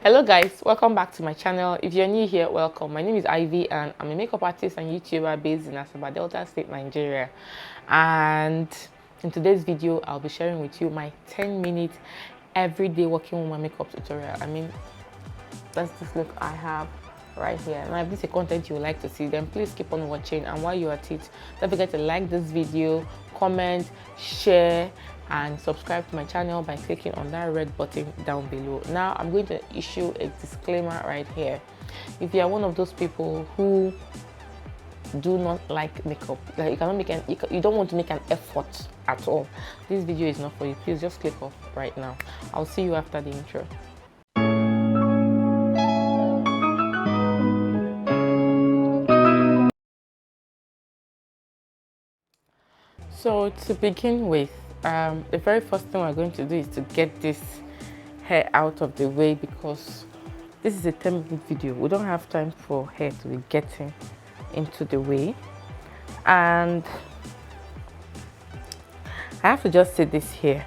Hello guys, welcome back to my channel. If you're new here, welcome. My name is Ivy and I'm a makeup artist and YouTuber based in Asaba, Delta State, Nigeria. And in today's video, I'll be sharing with you my 10-minute everyday working woman makeup tutorial. That's this look I have right here. Now if this is a content you would like to see, then please keep on watching, and while you're at it, don't forget to like this video, comment, share, and subscribe to my channel by clicking on that red button down below. Now I'm going to issue a disclaimer right here. If you are one of those people who do not like makeup, like you don't want to make an effort at all, this video is not for you. Please just click off right now. I'll see you after the intro. So to begin with, the very first thing we're going to do is to get this hair out of the way, because this is a 10-minute video. We don't have time for hair to be getting into the way. And I have to just say this here.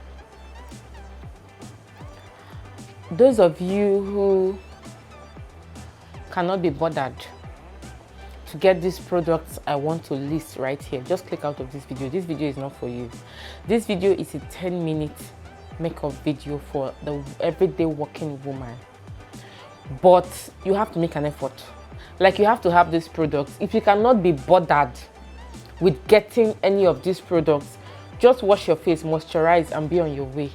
Those of you who cannot be bothered to get these products I want to list right here, just click out of this video. This video is not for you. This video is a 10-minute makeup video for the everyday working woman, but you have to make an effort. Like, you have to have these products. If you cannot be bothered with getting any of these products, just wash your face, moisturize, and be on your way.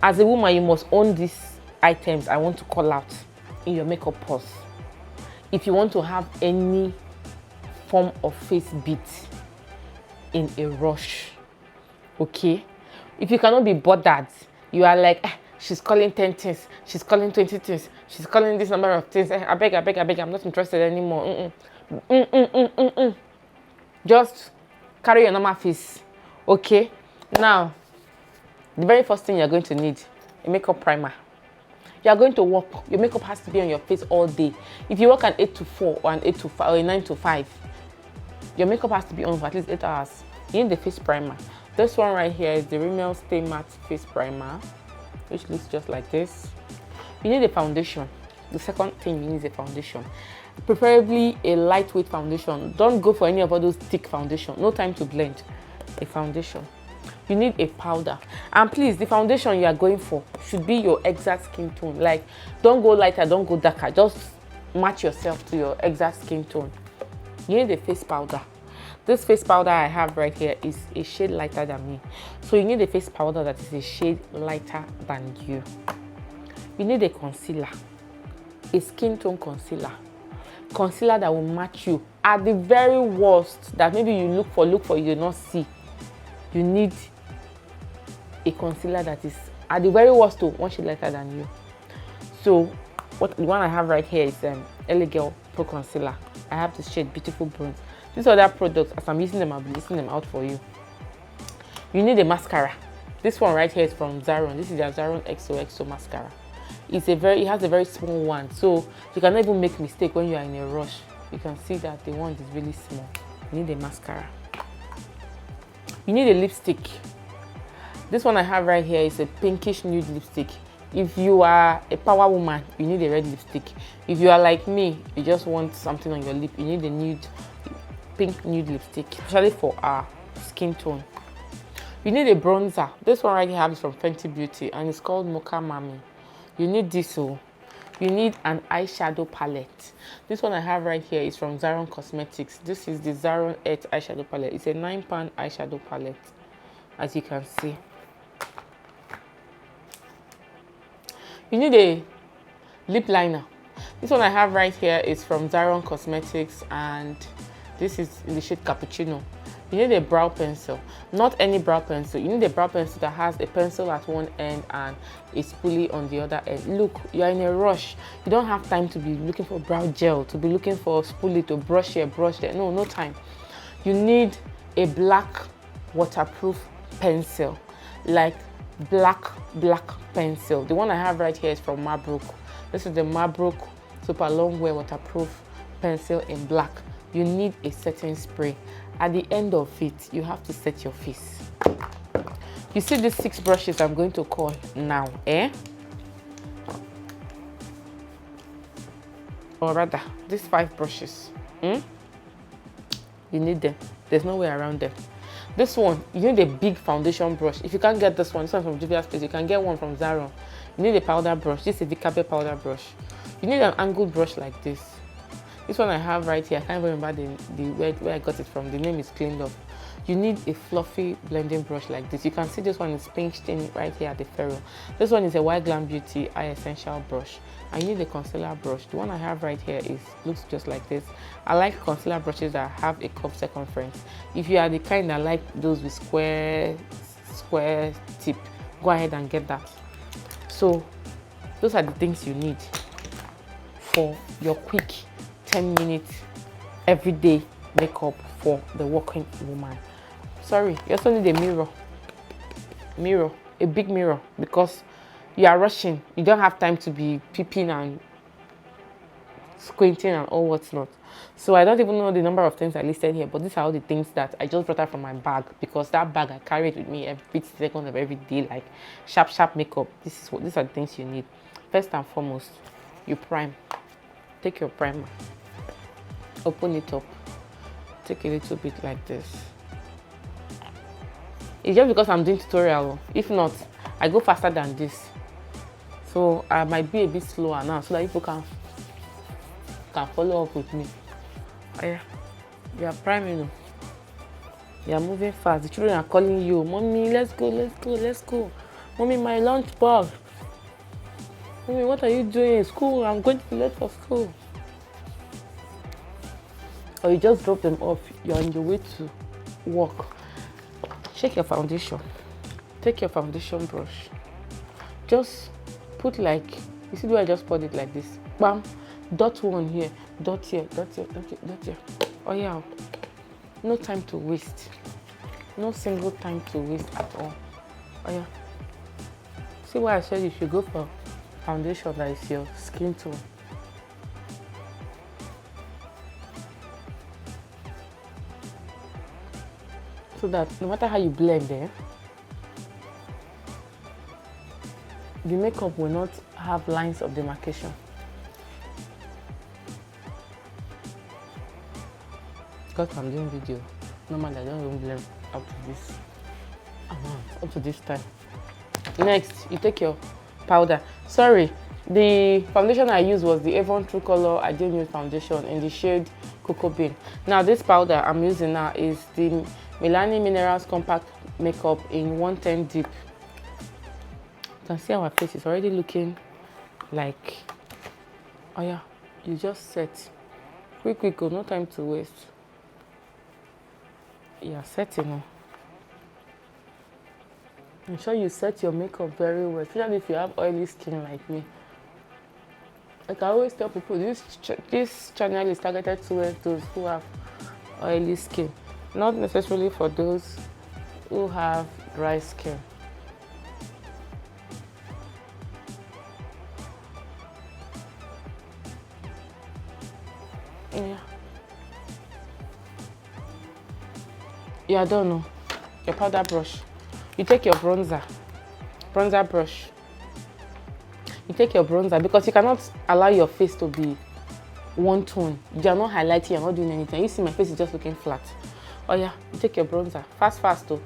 As a woman, you must own these items I want to call out in your makeup purse if you want to have any form of face beat in a rush. Okay, if you cannot be bothered, you are like, she's calling 10 things, she's calling 20 things, she's calling this number of things, I beg, I'm not interested anymore. Just carry your normal face. Okay, now the very first thing you're going to need, a makeup primer. You are going to work, your makeup has to be on your face all day. If you work an 8 to 4 or an 8 to 5 or a 9 to 5, your makeup has to be on for at least 8 hours. You need the face primer. This one right here is the Rimmel Stay Matte Face Primer, which looks just like this. You need a foundation. The second thing you need is a foundation. Preferably a lightweight foundation. Don't go for any of all those thick foundation. No time to blend. A foundation. You need a powder, and please, the foundation you are going for should be your exact skin tone. Like, don't go lighter, don't go darker, just match yourself to your exact skin tone. You need a face powder. This face powder I have right here is a shade lighter than me, so you need a face powder that is a shade lighter than you. You need a concealer, a skin tone concealer that will match you. At the very worst, that maybe you look for you do not see, you need a concealer that is at the very worst one shade lighter than you. So the one I have right here is LA Girl Pro Concealer. I have this shade Beautiful Bronze. These other products, as I'm using them, I'll be listing them out for you. You need a mascara. This one right here is from Zaron. This is their Zaron XOXO mascara. It has a very small one, so you cannot even make mistake when you are in a rush. You can see that the one is really small. You need a mascara. You need a lipstick. This one I have right here is a pinkish nude lipstick. If you are a power woman, you need a red lipstick. If you are like me, you just want something on your lip, you need a pink nude lipstick, especially for our skin tone. You need a bronzer. This one right here I have is from Fenty Beauty, and it's called Mocha Mami. You need this. You need an eyeshadow palette. This one I have right here is from Zaron Cosmetics. This is the Zaron Earth eyeshadow palette. It's a 9-pound eyeshadow palette, as you can see. You need a lip liner. This one I have right here is from Zaron Cosmetics, and this is in the shade Cappuccino. You need a brow pencil. Not any brow pencil. You need a brow pencil that has a pencil at one end and a spoolie on the other end. Look, you're in a rush. You don't have time to be looking for brow gel, to be looking for a spoolie to brush here, brush there. No time. You need a black waterproof pencil, like black pencil. The one I have right here is from Marbrook. This is the Marbrook Super Long Wear Waterproof Pencil in black. You need a setting spray. At the end of it, you have to set your face. You see these 6 brushes I'm going to call now, or rather, these 5 brushes. You need them. There's no way around them. This one, you need a big foundation brush. If you can't get this one from Juvia's Place, you can get one from Zara. You need a powder brush. This is the Vikabe powder brush. You need an angled brush like this. This one I have right here. I can't remember where I got it from. The name is cleaned up. You need a fluffy blending brush like this. You can see this one is pinched in right here at the ferrule. This one is a White Glam Beauty Eye Essential brush. I need a concealer brush. The one I have right here looks just like this. I like concealer brushes that have a curved circumference. If you are the kind that like those with square tip, go ahead and get that. So those are the things you need for your quick 10 minutes everyday makeup for the working woman. Sorry, you also need a mirror, a big mirror, because you are rushing. You don't have time to be peeping and squinting and all what's not. So I don't even know the number of things I listed here, but these are all the things that I just brought out from my bag, because that bag I carry it with me every second of every day, like sharp makeup. These are the things you need. First and foremost, you prime. Take your primer, open it up, take a little bit like this. It's just because I'm doing tutorial. If not, I go faster than this. So I might be a bit slower now so that people can follow up with me. Oh yeah, you are priming. You are moving fast. The children are calling you, "Mommy, let's go. Mommy, my lunch bag. Mommy, what are you doing in school? I'm going to be late for school." Or you just drop them off. You're on your way to work. Check your foundation. Take your foundation brush. Just put like, you see the way I just poured it like this. Bam. Dot one here. Dot here. Dot here. Dot here. Dot here. Oh yeah. No time to waste. No single time to waste at all. Oh yeah. See why I said you should go for foundation that is your skin tone. So that no matter how you blend there, the makeup will not have lines of demarcation. Because I'm doing video, normally I don't even blend up to this amount, up to this time. Next, you take your powder. Sorry, the foundation I used was the Avon True Color. I didn't use foundation in the shade Cocoa Bean. Now this powder I'm using now is the Milani Minerals Compact Makeup in 110 Deep. You can see our face is already looking like, oh yeah, you just set. Quick, no time to waste. Yeah, setting. Ensure you set your makeup very well, especially if you have oily skin like me. Like I always tell people, this channel is targeted towards those who have oily skin, not necessarily for those who have dry skin. Yeah. You are done. Your powder brush. You take your bronzer brush. You take your bronzer because you cannot allow your face to be one tone. You are not highlighting, you're not doing anything. You see my face is just looking flat. Oh yeah, you take your bronzer. Fast though.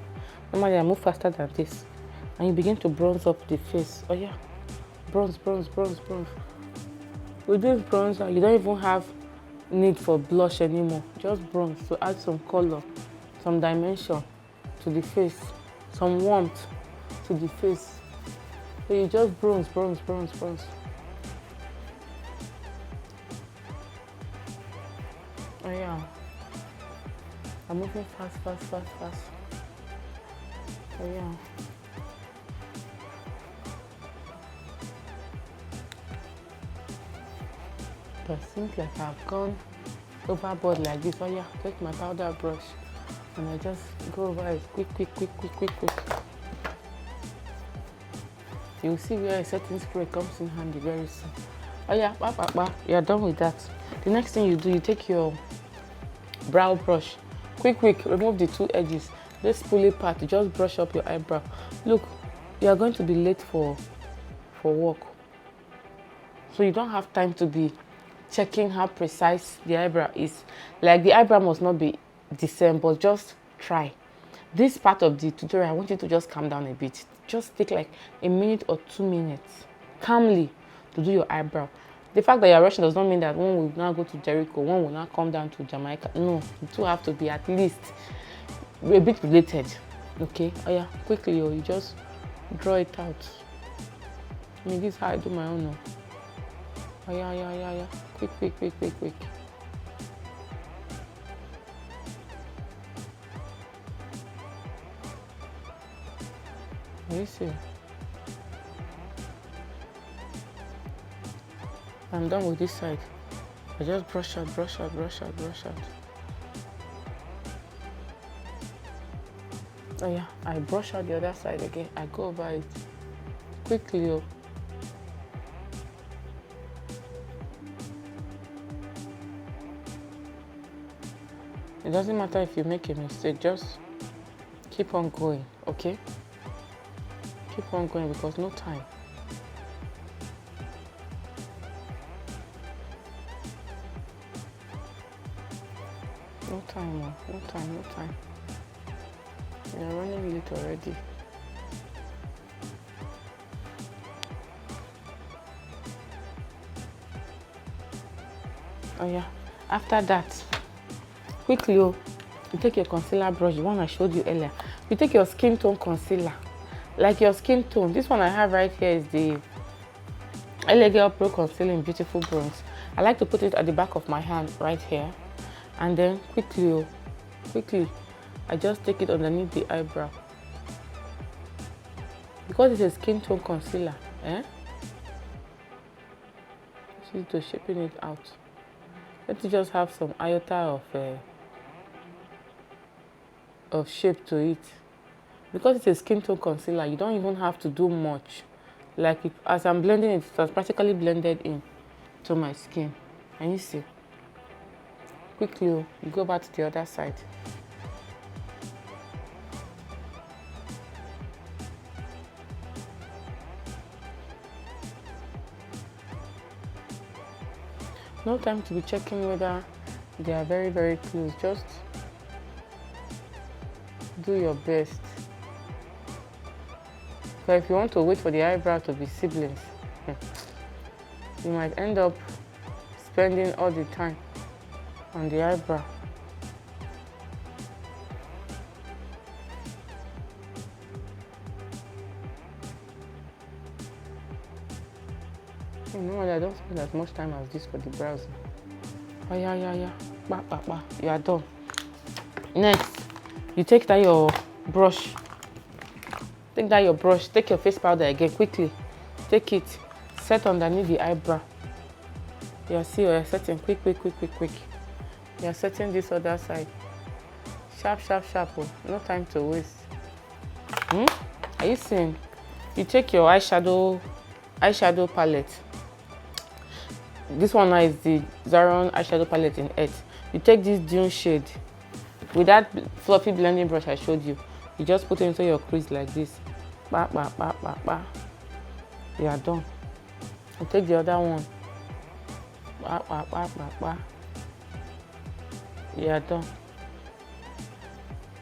Normally I move faster than this. And you begin to bronze up the face. Oh yeah. Bronze. With this bronzer, you don't even have need for blush anymore. Just bronze to add some color, some dimension to the face, some warmth to the face. So you just bronze. Oh yeah. I'm moving fast. Oh yeah. But it seems like I've gone overboard like this. Oh yeah, take my powder brush and I just go over it quick. You'll see where a setting spray comes in handy very soon. Oh yeah, you're done with that. The next thing you do, you take your brow brush. Quick, remove the two edges. This pulley part, you just brush up your eyebrow. Look, you are going to be late for work. So you don't have time to be checking how precise the eyebrow is. Like, the eyebrow must not be the same, but just try. This part of the tutorial, I want you to just calm down a bit. Just take like a minute or 2 minutes calmly to do your eyebrow. The fact that you're rushing does not mean that one will now go to Jericho, one will now come down to Jamaica. No, the two have to be at least a bit related. Okay? Oh yeah, quickly, you just draw it out. I mean, this is how I do my own. Oh yeah. Quick. You see? I'm done with this side. I just brush out. Oh yeah, I brush out the other side again. I go over it quickly. It doesn't matter if you make a mistake, just keep on going, okay? Keep on going because no time. No time. You're running late already. Oh yeah, after that, quickly, you take your concealer brush, the one I showed you earlier. You take your skin tone concealer, like your skin tone. This one I have right here is the LA Girl Pro Concealing Beautiful Bronze. I like to put it at the back of my hand right here, and then quickly, I just take it underneath the eyebrow because it's a skin tone concealer. Just to shaping it out. Let it just have some iota of shape to it. Because it's a skin tone concealer, you don't even have to do much. Like as I'm blending it, it's practically blended in to my skin. And you see, quickly you go back to the other side. No time to be checking whether they are very, very close. Just do your best. But if you want to wait for the eyebrow to be siblings, you might end up spending all the time on the eyebrow. No, I don't spend as much time as this for the brows. Oh yeah. You are done. Next, you take that your brush. Take your face powder again quickly. Take it, set underneath the eyebrow. You see, you're setting quick. You're setting this other side. Sharp. Oh. No time to waste. Are you seeing? You take your eyeshadow palette. This one now is the Zaron eyeshadow palette in Earth. You take this Dune shade with that fluffy blending brush I showed you. You just put it into your crease like this. Ba. You are done. You take the other one. Ba. You are done.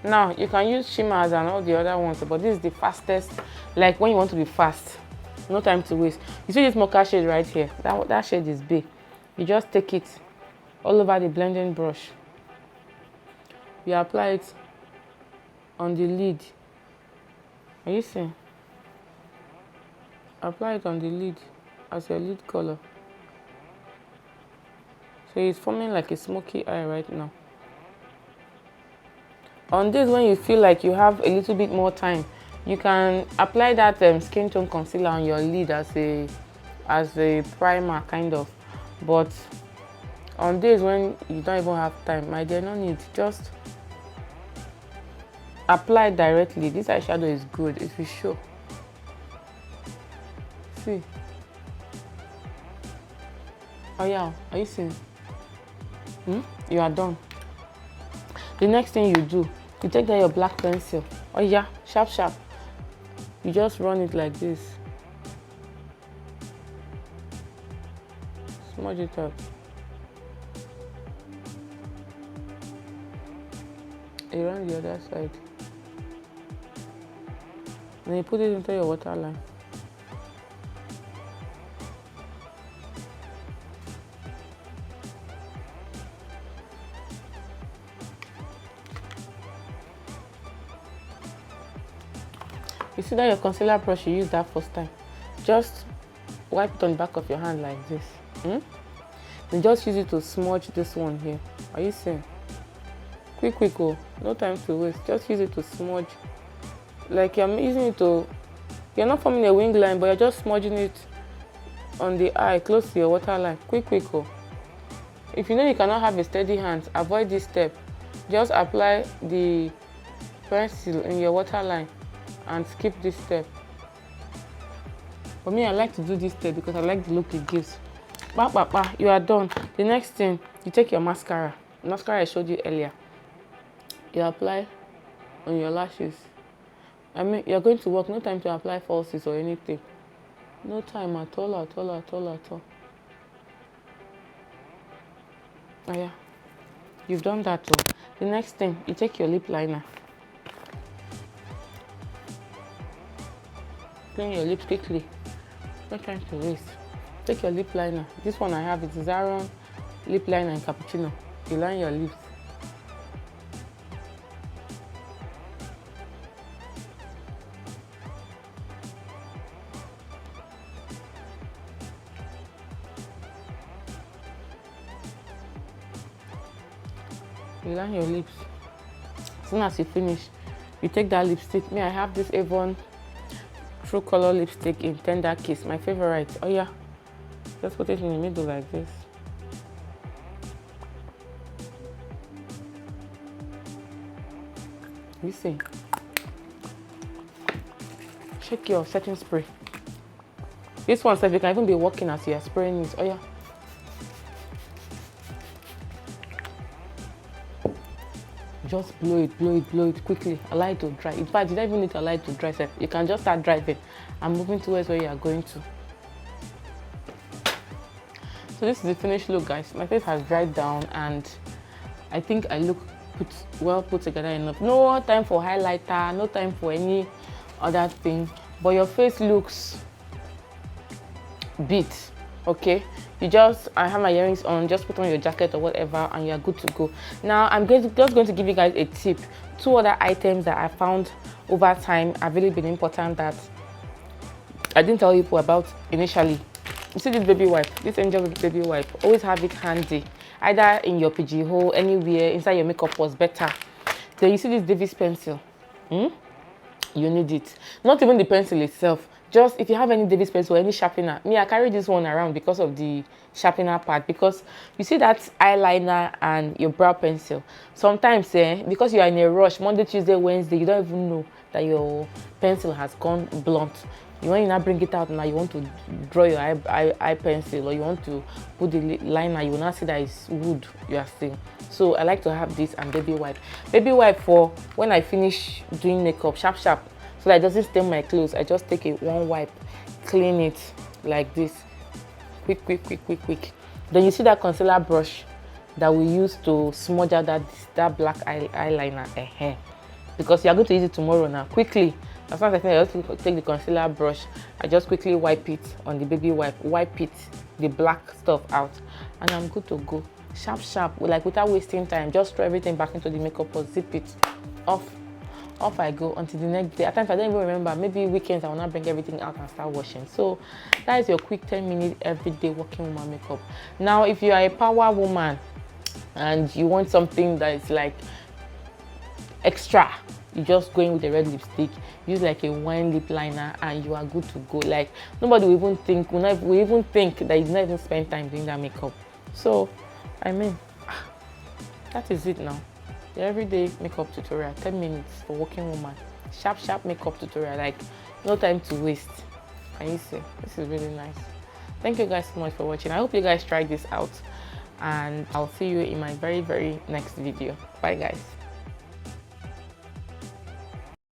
Now you can use shimmers and all the other ones, but this is the fastest. Like when you want to be fast. No time to waste. You see this mocha shade right here? That shade is big. You just take it all over the blending brush. You apply it on the lid. Are you seeing? Apply it on the lid as your lid color. So it's forming like a smoky eye right now. On days when you feel like you have a little bit more time, you can apply that skin tone concealer on your lid as a primer kind of. But on days when you don't even have time, my dear, no need. Just apply directly. This eyeshadow is good. It will show. See. Oh yeah, are you seeing? You are done. The next thing you do, you take that your black pencil. Oh yeah, sharp. You just run it like this. Smudge it out. around the other side. Then you put it into your waterline. You see that your concealer brush you used that first time? Just wipe it on the back of your hand like this. Then just use it to smudge this one here. Are you seeing? Quick, oh, no time to waste. Just use it to smudge. Like you're using it to, you're not forming a wing line, but you're just smudging it on the eye, close to your waterline. Quick, oh. If you know you cannot have a steady hand, avoid this step. Just apply the pencil in your waterline and skip this step. For me, I like to do this step because I like the look it gives. You are done. The next thing, you take your mascara. Mascara I showed you earlier. You apply on your lashes. I mean, you're going to work, no time to apply falsies or anything. No time at all, at all, at all, at all. Oh yeah, you've done that too. The next thing, you take your lip liner. Clean your lips quickly. No time to waste. Take your lip liner. This one I have, it's Zaron lip liner in cappuccino. You line your lips. You line your lips. As soon as you finish, you take that lipstick. Me, I have this Avon True Color lipstick in Tender Kiss, my favorite. Oh yeah, just put it in the middle like this. You see, check your setting spray. This one says you can even be working as you are spraying it. Oh yeah. Just blow it quickly. Allow it to dry. In fact, you don't even need to allow it to dry. You can just start driving and moving towards where you are going to. So this is the finished look, guys. My face has dried down and I think I look well put together enough. No time for highlighter, no time for any other thing. But your face looks beat, okay? I have my earrings on, just put on your jacket or whatever and you're good to go. Now I'm just going to give you guys a tip. 2 other items that I found over time have really been important that I didn't tell people about initially. You see this baby wipe, this Angel baby wipe, always have it handy, either in your PG hole, anywhere, inside your makeup was better. Then you see this Davis pencil, you need it. Not even the pencil itself, just if you have any Davis pencil or any sharpener. Me, I carry this one around because of the sharpener part, because you see that eyeliner and your brow pencil. Sometimes, because you are in a rush, Monday, Tuesday, Wednesday, you don't even know that your pencil has gone blunt. When you now bring it out, now you want to draw your eye pencil or you want to put the liner, you will not see that it's wood you are seeing. So I like to have this and baby wipe. Baby wipe for when I finish doing makeup, sharp, so that it doesn't stain my clothes. I just take one wipe, clean it like this, quick. Then you see that concealer brush that we use to smudge out that black eyeliner, because you are going to use it tomorrow now, quickly. As soon as I finish, I just take the concealer brush, I just quickly wipe it on the baby wipe, the black stuff out, and I'm good to go. Sharp, like without wasting time, just throw everything back into the makeup pot, zip it, off I go until the next day. At times I don't even remember, maybe weekends I will not bring everything out and start washing. So that is your quick 10-minute everyday working woman makeup. Now if you are a power woman and you want something that is like extra, you just go in with a red lipstick, use like a wine lip liner, and you are good to go. Like nobody will even think, that you not even spend time doing that makeup. So I mean, that is it now. The everyday makeup tutorial, 10 minutes for working woman. Sharp makeup tutorial, like no time to waste. Can you see? This is really nice. Thank you guys so much for watching. I hope you guys try this out, and I'll see you in my very next video. Bye guys.